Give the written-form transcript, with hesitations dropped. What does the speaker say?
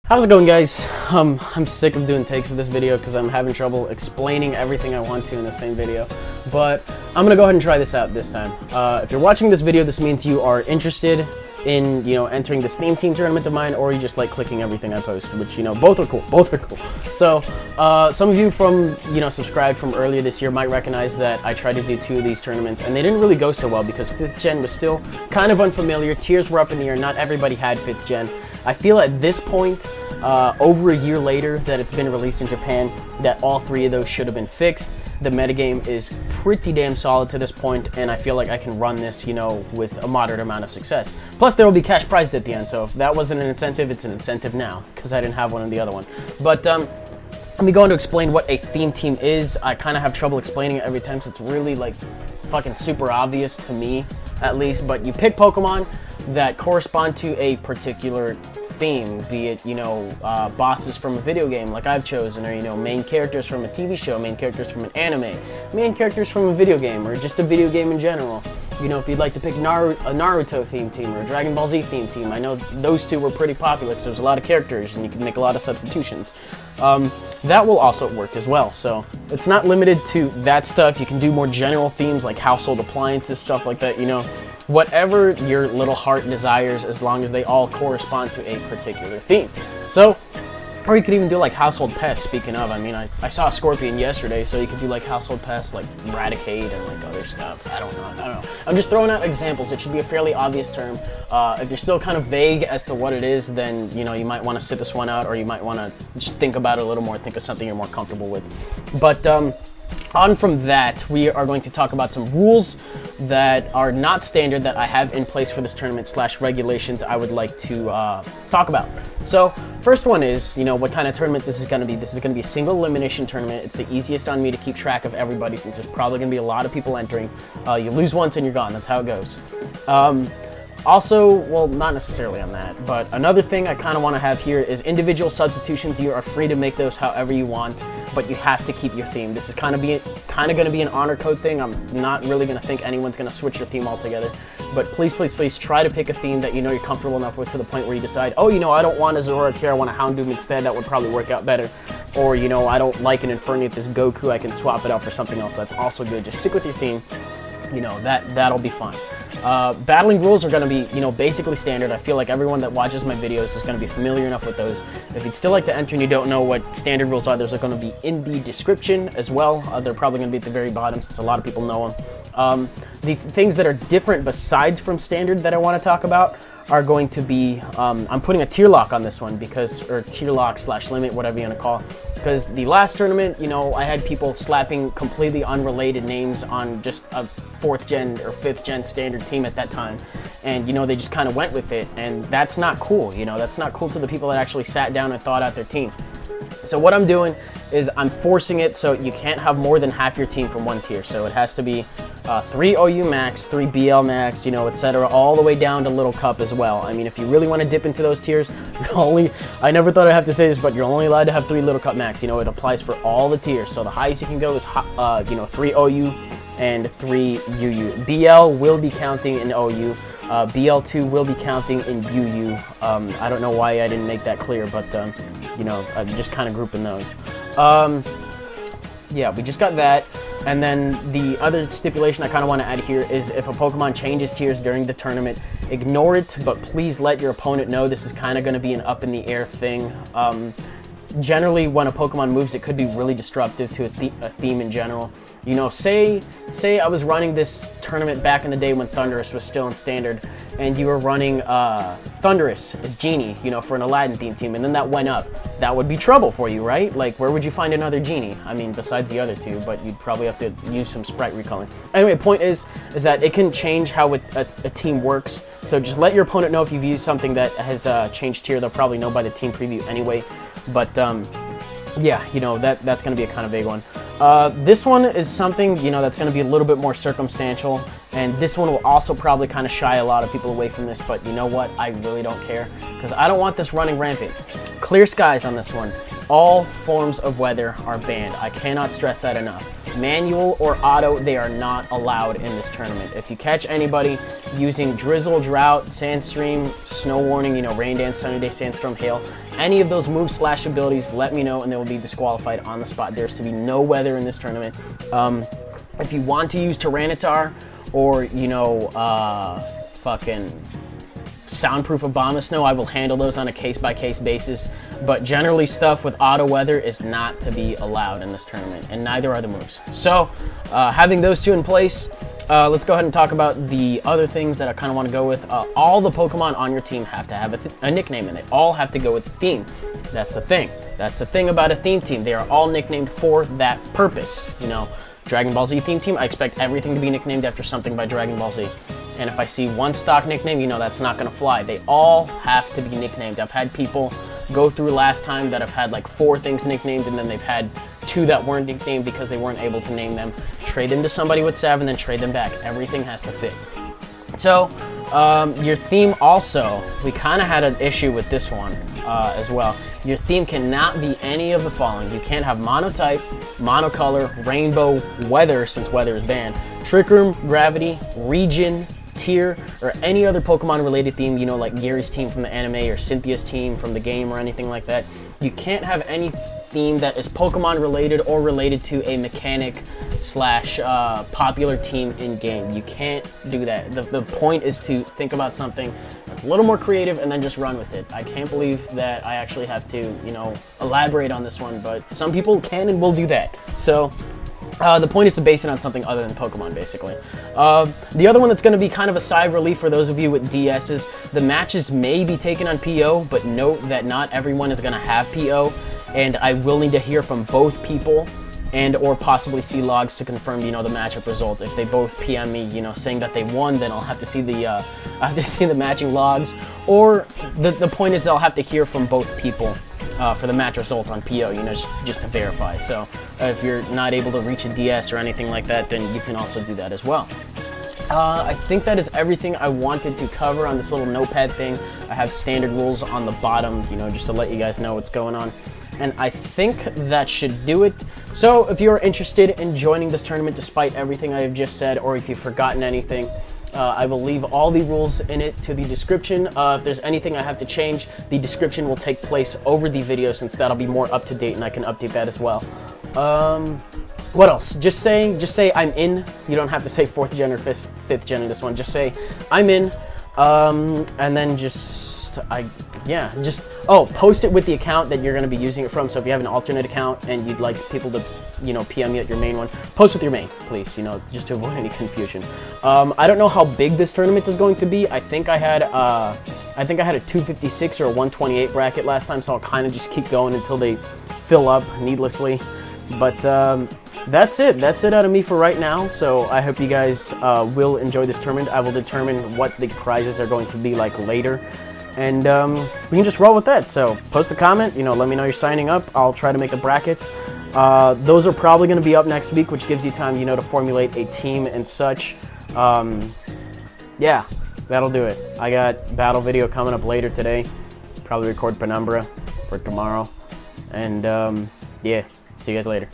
How's it going, guys? I'm sick of doing takes for this video because I'm having trouble explaining everything I want to in the same video. But I'm gonna go ahead and try this out this time. If you're watching this video, this means you are interested in, entering this theme team tournament of mine, or you just like clicking everything I post, which, both are cool. Both are cool. So, some of you from, subscribed from earlier this year might recognize that I tried to do 2 of these tournaments, and they didn't really go so well because 5th gen was still kind of unfamiliar. Tiers were up in the air. Not everybody had 5th gen. I feel at this point, over a year later that it's been released in Japan, that all 3 of those should have been fixed. The metagame is pretty damn solid to this point, and I feel like I can run this, with a moderate amount of success. Plus, there will be cash prizes at the end, so if that wasn't an incentive, it's an incentive now, because I didn't have one in the other one. But, let me go on to explain what a theme team is. I kind of have trouble explaining it every time, so it's really, fucking super obvious to me, at least. But you pick Pokemon that correspond to a particular theme, be it, bosses from a video game like I've chosen, or, main characters from a TV show, main characters from an anime, main characters from a video game, or just a video game in general. If you'd like to pick a Naruto theme team or a Dragon Ball Z theme team, I know those 2 were pretty popular because there's a lot of characters and you can make a lot of substitutions. That will also work as well, so it's not limited to that stuff. You can do more general themes like household appliances, stuff like that, whatever your little heart desires, as long as they all correspond to a particular theme. So, or you could even do like household pests. Speaking of, I saw a scorpion yesterday, so you could do like household pests like Eradicate and like other stuff. I don't know. I'm just throwing out examples. It should be a fairly obvious term. If you're still kind of vague as to what it is, then you might want to sit this one out, or you might want to just think about it a little more, think of something you're more comfortable with. But on from that, we are going to talk about some rules that are not standard that I have in place for this tournament / regulations I would like to talk about. So first one is, what kind of tournament this is going to be. This is going to be a single elimination tournament. It's the easiest on me to keep track of everybody since there's probably going to be a lot of people entering. You lose once and you're gone. That's how it goes. Also, well, not necessarily on that, but another thing I kind of want to have here is individual substitutions. You are free to make those however you want, but you have to keep your theme. This is kind of going to be an honor code thing. I'm not really going to think anyone's going to switch your theme altogether, but please, please, please try to pick a theme that you're comfortable enough with, to the point where you decide, oh, I don't want a Zoroark here, I want a Houndoom instead. That would probably work out better. Or, I don't like an Infernape, this Goku, I can swap it out for something else. That's also good. Just stick with your theme. That'll be fine. Battling rules are going to be, basically standard. I feel like everyone that watches my videos is going to be familiar enough with those. If you'd still like to enter and you don't know what standard rules are, those are going to be in the description as well. They're probably going to be at the very bottom since a lot of people know them. The things that are different besides from standard that I want to talk about are going to be, I'm putting a tier lock on this one or tier lock / limit, whatever you want to call, because the last tournament, I had people slapping completely unrelated names on just a 4th gen or 5th gen standard team at that time, and they just kind of went with it, and that's not cool. That's not cool to the people that actually sat down and thought out their team. So what I'm doing is I'm forcing it so you can't have more than half your team from one tier. So it has to be 3 OU max, 3 BL max, etc., all the way down to Little Cup as well. if you really want to dip into those tiers, I never thought I'd have to say this, but you're only allowed to have 3 Little Cup max. It applies for all the tiers. So the highest you can go is 3 OU and 3 UU. BL will be counting in OU. BL2 will be counting in UU. I don't know why I didn't make that clear, but I'm just kind of grouping those. Yeah, we just got that. And then the other stipulation I kind of want to add here is if a Pokemon changes tiers during the tournament, ignore it, but please let your opponent know. This is kind of going to be an up in the air thing. Generally, when a Pokemon moves, it could be really disruptive to a theme in general. Say I was running this tournament back in the day when Thundurus was still in Standard, and you were running Thundurus as Genie, for an Aladdin theme team, and then that went up. That would be trouble for you, right? Like, where would you find another Genie? Besides the other 2, but you'd probably have to use some sprite recalling. Anyway, point is that it can change how a team works, so just let your opponent know if you've used something that has changed tier. They'll probably know by the team preview anyway, but yeah, that's going to be a kind of vague one. This one is something, that's going to be a little bit more circumstantial, and this one will also probably kind of shy a lot of people away from this, but you know what? I really don't care, because I don't want this running rampant. Clear skies on this one. All forms of weather are banned. I cannot stress that enough. manual or auto, they are not allowed in this tournament. If you catch anybody using drizzle, drought, sandstream, snow warning, you know, rain dance, sunny day, sandstorm, hail, any of those moves slash abilities, let me know and they will be disqualified on the spot. There's to be no weather in this tournament. If you want to use Tyranitar or, you know, fucking soundproof Abomasnow, I will handle those on a case-by-case basis, but generally stuff with auto weather is not to be allowed in this tournament, and neither are the moves. So, having those two in place, let's go ahead and talk about the other things that I kind of want to go with. All the Pokemon on your team have to have a nickname, and they all have to go with the theme. That's the thing. That's the thing about a theme team. They are all nicknamed for that purpose. You know, Dragon Ball Z theme team, I expect everything to be nicknamed after something by Dragon Ball Z. And if I see one stock nickname, you know that's not gonna fly. They all have to be nicknamed. I've had people go through last time that have had like 4 things nicknamed, and then they've had 2 that weren't nicknamed because they weren't able to name them. Trade them to somebody with 7, then trade them back. Everything has to fit. So, your theme also, we kind of had an issue with this one as well. Your theme cannot be any of the following. You can't have monotype, monocolor, rainbow, weather, since weather is banned, trick room, gravity, region, tier, or any other Pokemon related theme, you know, like Gary's team from the anime or Cynthia's team from the game or anything like that. You can't have any theme that is Pokemon related or related to a mechanic slash popular team in game. You can't do that. The point is to think about something that's a little more creative and then just run with it. I can't believe that I actually have to, you know, elaborate on this one, but some people can and will do that. So the point is to base it on something other than Pokemon, basically. The other one that's going to be kind of a sigh of relief for those of you with DSs, the matches may be taken on PO, but note that not everyone is going to have PO, and I will need to hear from both people and or possibly see logs to confirm, you know, the matchup result. If they both PM me, you know, saying that they won, then I'll have to see the matching logs, or the point is I'll have to hear from both people for the match result on PO, you know, just to verify. So if you're not able to reach a DS or anything like that, then you can also do that as well. I think that is everything I wanted to cover on this little notepad thing. I have standard rules on the bottom, you know, just to let you guys know what's going on. And I think that should do it. So if you're interested in joining this tournament despite everything I have just said, or if you've forgotten anything, I will leave all the rules in it to the description. If there's anything I have to change, the description will take place over the video, since that'll be more up to date and I can update that as well. What else? Just say I'm in. You don't have to say 4th gen or 5th gen in this one. Just say I'm in, and then post it with the account that you're going to be using it from. So if you have an alternate account and you'd like people to, you know, PM you at your main one, post with your main, please, you know, just to avoid any confusion. I don't know how big this tournament is going to be. I think I had a 256 or a 128 bracket last time, so I'll kind of just keep going until they fill up needlessly. But that's it out of me for right now. So I hope you guys will enjoy this tournament. I will determine what the prizes are going to be like later. And we can just roll with that. So post a comment, you know, let me know you're signing up. I'll try to make the brackets. Those are probably going to be up next week, which gives you time, you know, to formulate a team and such. Yeah, that'll do it. I got battle video coming up later today. Probably record Penumbra for tomorrow. And yeah, see you guys later.